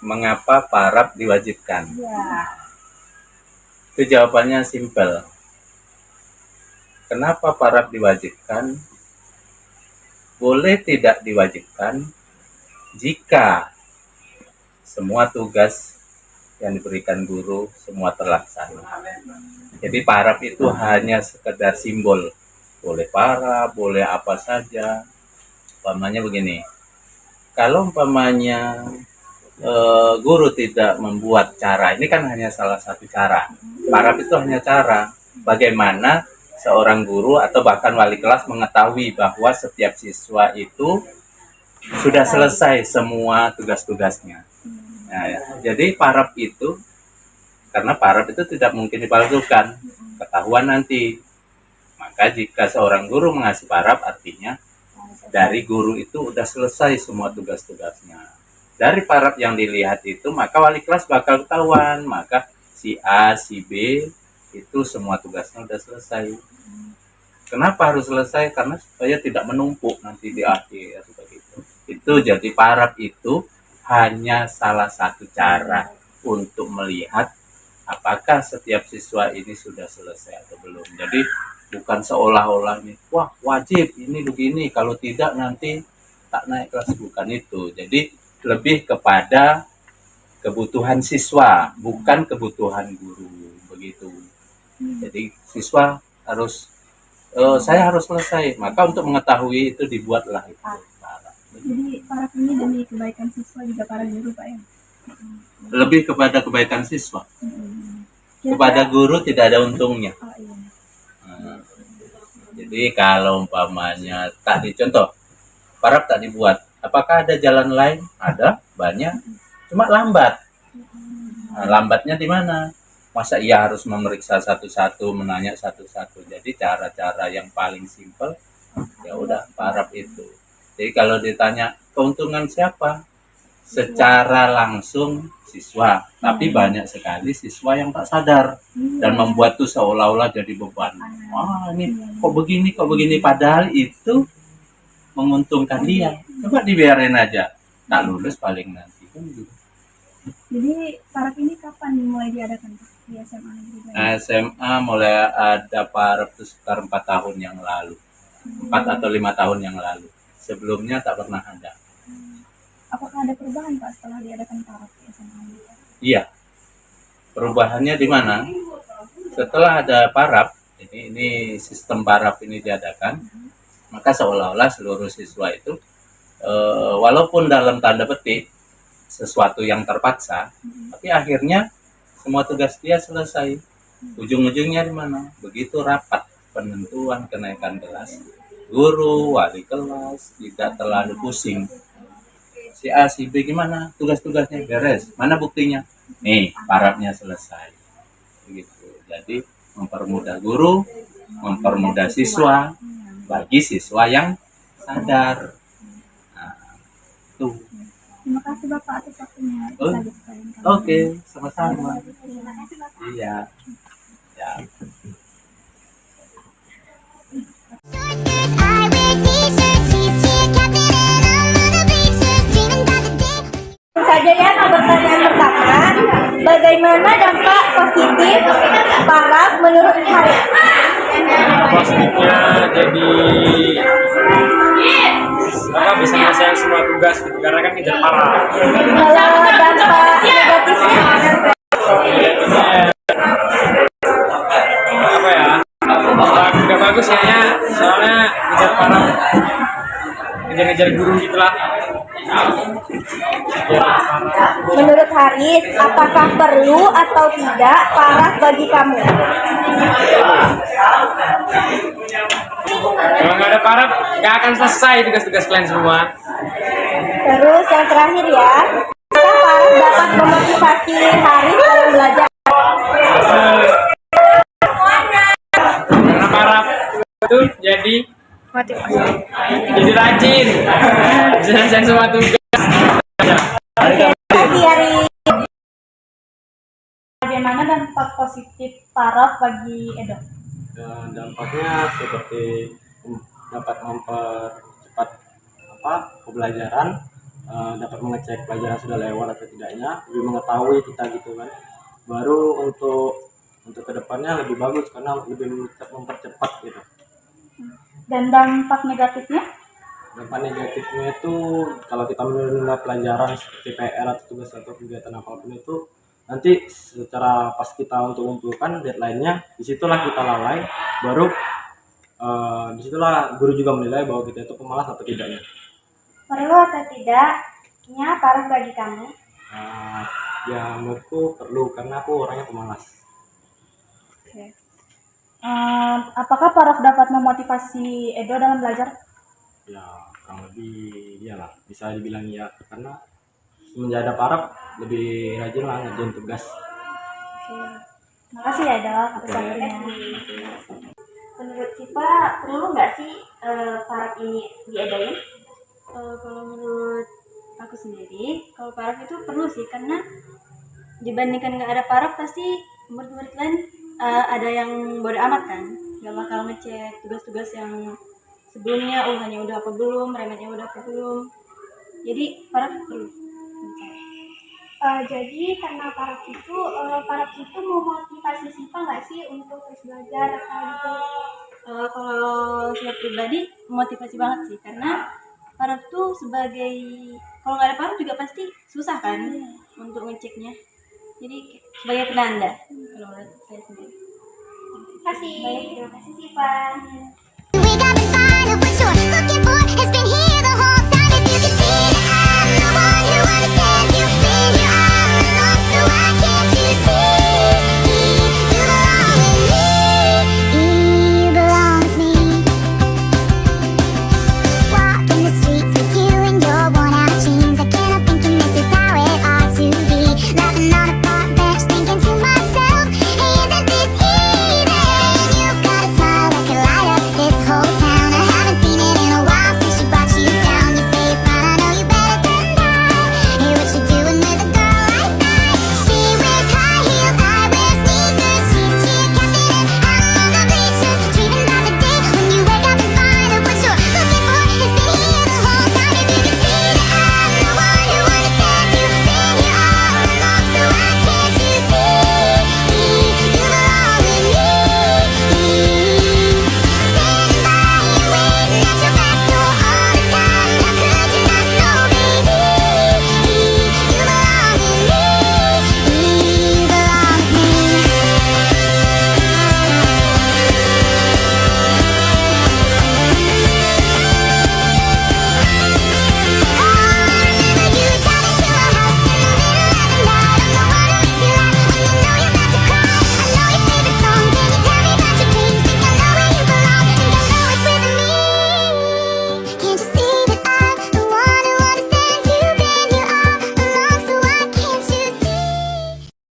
Mengapa parab diwajibkan? Ya. Itu jawabannya simpel. Kenapa parab diwajibkan? Boleh tidak diwajibkan jika semua tugas yang diberikan guru semua terlaksana. Jadi parab itu hanya sekedar simbol. Boleh parab, boleh apa saja. Umpamanya begini. Kalau umpamanya guru tidak membuat cara, ini kan hanya salah satu cara. Parab itu hanya cara bagaimana seorang guru atau bahkan wali kelas mengetahui bahwa setiap siswa itu sudah selesai semua tugas-tugasnya. Nah, ya. Jadi parab itu, karena parab itu tidak mungkin dipalsukan, ketahuan nanti. Maka jika seorang guru mengasih parab, artinya dari guru itu sudah selesai semua tugas-tugasnya. Dari parab yang dilihat itu, maka wali kelas bakal ketahuan. Maka si A, si B, itu semua tugasnya sudah selesai. Kenapa harus selesai? Karena supaya tidak menumpuk nanti di akhir. Begitu. Itu jadi parab itu hanya salah satu cara untuk melihat apakah setiap siswa ini sudah selesai atau belum. Jadi bukan seolah-olah nih, wah wajib ini begini, kalau tidak nanti tak naik kelas, bukan itu. Jadi lebih kepada kebutuhan siswa, bukan kebutuhan guru, begitu. Jadi siswa harus saya harus selesai, maka untuk mengetahui itu dibuatlah itu. Jadi para ini demi kebaikan siswa juga para guru, Pak, ya? Lebih kepada kebaikan siswa. Kepada guru tidak ada untungnya. Jadi kalau umpamanya tadi contoh parab tak dibuat, apakah ada jalan lain? Ada, banyak, cuma lambat. Nah, lambatnya di mana? Masa ia harus memeriksa satu-satu, menanya satu-satu. Jadi cara-cara yang paling simpel, ya udah parab itu. Jadi kalau ditanya keuntungan siapa? Secara langsung siswa, tapi banyak sekali siswa yang tak sadar dan membuat tuh seolah-olah jadi beban. Wah, ini kok begini, padahal itu menguntungkan dia. Coba dibiarin aja, tak lulus paling nanti. Jadi parab ini kapan mulai diadakan di SMA? SMA mulai ada parab itu sekitar 4 tahun yang lalu, 4 atau 5 tahun yang lalu. Sebelumnya tak pernah ada. Apakah ada perubahan, Pak, setelah diadakan parab di SMA? Iya. Perubahannya di mana? Setelah ada parab, ini sistem parab ini diadakan, maka seolah-olah seluruh siswa itu walaupun dalam tanda petik sesuatu yang terpaksa, tapi akhirnya semua tugas dia selesai. Ujung-ujungnya di mana? Begitu rapat penentuan kenaikan kelas, guru, wali kelas tidak terlalu pusing. Si A, si B gimana? Tugas-tugasnya beres. Mana buktinya? Nih, parabnya selesai. Begitu. Jadi mempermudah guru, mempermudah siswa, bagi siswa yang sadar. Nah, tuh. Terima kasih Bapak atas waktunya. Oke, sama-sama. Terima kasih Bapak. Iya. Ya. Saja ya, pertanyaan pertama, bagaimana dampak positif parab menurut Haris? Positifnya jadi bisa menyelesaikan semua tugas gitu, karena kan ngejar parab. Kalau dampak negatifnya? Apa ya? Gak bagus ya, soalnya ngejar parab, ngejar guru gitulah. Menurut Haris, apakah perlu atau tidak parab bagi kamu? Kalau nggak ada parab, nggak akan selesai tugas-tugas kalian semua. Terus yang terakhir ya, apakah parab dapat memotivasi Haris dalam belajar? Karena parab itu jadi rajin, bisa selesai semua tugas. Terima kasih Haris. Bagaimana dampak positif parab bagi Edo? Dampaknya seperti dapat mempercepat pembelajaran dapat mengecek pelajaran sudah lewat atau tidaknya, lebih mengetahui kita gitu kan. Baru untuk kedepannya lebih bagus karena lebih mempercepat gitu. Dan dampak negatifnya? Dampak negatifnya itu kalau kita menunda pelajaran seperti PR atau tugas atau kegiatan apapun itu, nanti secara pas kita untuk mengumpulkan deadline-nya, disitulah kita lalai, baru disitulah guru juga menilai bahwa kita itu pemalas atau tidaknya. Perlu atau tidaknya paraf bagi kamu? Ya menurutku perlu karena aku orangnya pemalas. Oke. Apakah paraf dapat memotivasi Edo dalam belajar? Ya kurang lebih iyalah, bisa dibilang iya karena semenjak ada paraf lebih rajin lah ngerjain tugas. Oke. Makasih ya Edo atas Oke. waktunya. Menurut Sipa, perlu nggak sih paraf ini diadain? Kalau menurut aku sendiri, kalau paraf itu perlu sih, karena dibandingkan nggak ada paraf pasti murid-murid lain ada yang bodo amat kan, nggak bakal ngecek tugas-tugas yang sebelumnya, hanya udah apa belum, remetnya udah apa belum. Jadi paraf perlu. Jadi karena paraf itu memotivasi Sipa nggak sih untuk terus belajar atau gitu? Kalau saya pribadi motivasi banget sih, karena paraf tuh sebagai, kalau nggak ada paraf juga pasti susah kan untuk ngeceknya. Jadi sebagai penanda kalau menurut saya sendiri. Terima kasih. Baik, terima kasih Sipa. We got the sign of what you're looking for has been here.